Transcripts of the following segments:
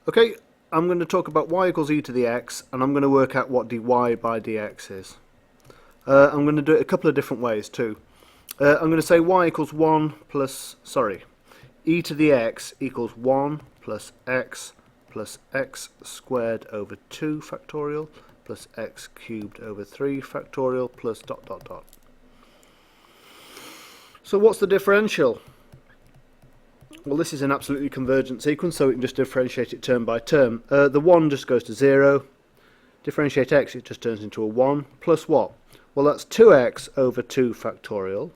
Okay, I'm going to talk about y equals e to the x, and I'm going to work out what dy by dx is. I'm going to do it a couple of different ways too. I'm going to say y equals 1 plus, e to the x equals 1 plus x squared over 2 factorial plus x cubed over 3 factorial plus dot dot dot. So what's the differential? Well, this is an absolutely convergent sequence, so we can just differentiate it term by term. The 1 just goes to 0. Differentiate x, it just turns into a 1. Plus what? Well, that's 2x over 2 factorial,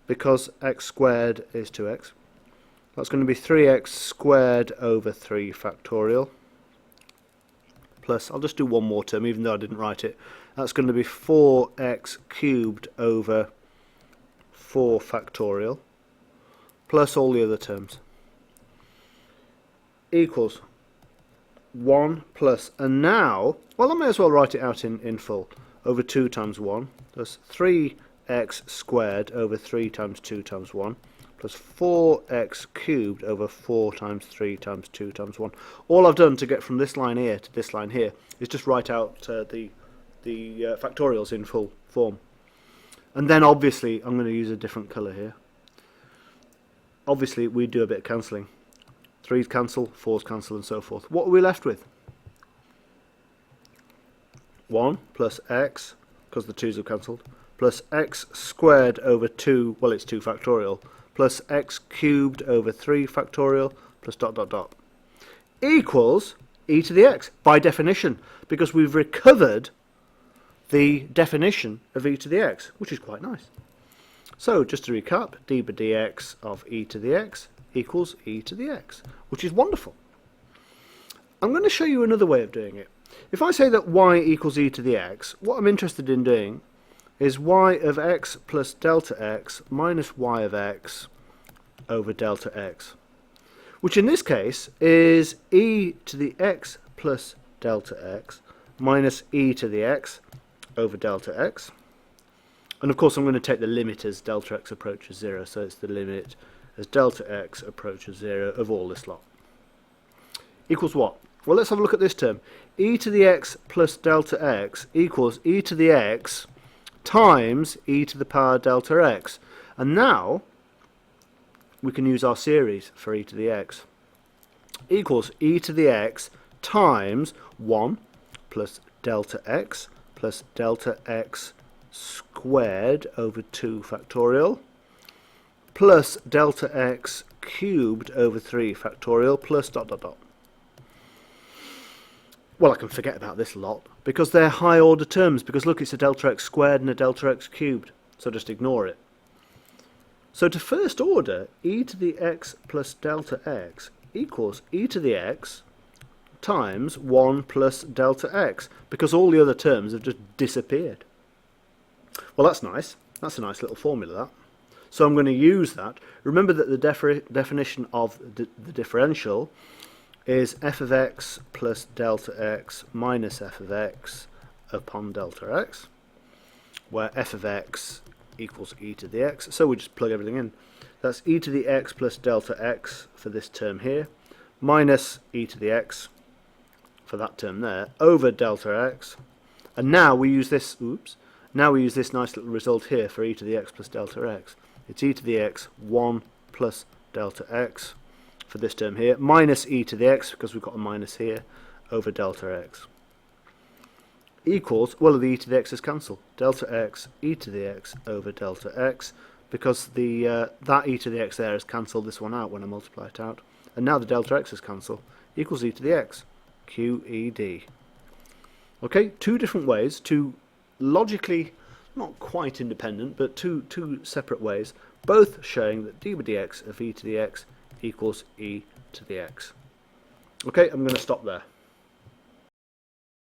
because x squared is 2x. That's going to be 3x squared over 3 factorial. Plus, I'll just do one more term, even though I didn't write it. That's going to be 4x cubed over 4 factorial. Plus all the other terms, equals 1 plus, and now, well, I may as well write it out in full, over 2 times 1, that's 3x squared over 3 times 2 times 1, plus 4x cubed over 4 times 3 times 2 times 1. All I've done to get from this line here to this line here is just write out the factorials in full form. And then obviously I'm going to use a different colour here. Obviously we do a bit of cancelling. 3's cancel, 4's cancel, and so forth. What are we left with? 1 plus x, because the 2's have cancelled, plus x squared over 2, well, it's 2 factorial, plus x cubed over 3 factorial, plus dot dot dot, equals e to the x, by definition, because we've recovered the definition of e to the x, which is quite nice. So, just to recap, d by dx of e to the x equals e to the x, which is wonderful. I'm going to show you another way of doing it. If I say that y equals e to the x, what I'm interested in doing is y of x plus delta x minus y of x over delta x, which in this case is e to the x plus delta x minus e to the x over delta x. And of course I'm going to take the limit as delta x approaches 0, so it's the limit as delta x approaches 0 of all this lot. Equals what? Well, let's have a look at this term. E to the x plus delta x equals e to the x times e to the power delta x. And now we can use our series for e to the x. Equals e to the x times 1 plus delta x squared over 2 factorial plus delta x cubed over 3 factorial plus dot dot dot. Well, I can forget about this lot because they're high order terms, because look, it's a delta x squared and a delta x cubed, so just ignore it. So to first order, e to the x plus delta x equals e to the x times 1 plus delta x, because all the other terms have just disappeared. Well, that's nice. That's a nice little formula, that. So I'm going to use that. Remember that the definition of the differential is f of x plus delta x minus f of x upon delta x, where f of x equals e to the x. So we just plug everything in. That's e to the x plus delta x for this term here, minus e to the x for that term there, over delta x. And now we use this, now we use this nice little result here for e to the x plus delta x. It's e to the x 1 plus delta x for this term here, minus e to the x, because we've got a minus here, over delta x. Equals, well, the e to the x is cancelled. Delta x, e to the x over delta x, because that e to the x there has cancelled this one out when I multiply it out. And now the delta x is cancelled, equals e to the x, QED. Okay, two different ways, two logically not quite independent, but two separate ways, both showing that d by dx of e to the x equals e to the x. Okay, I'm going to stop there.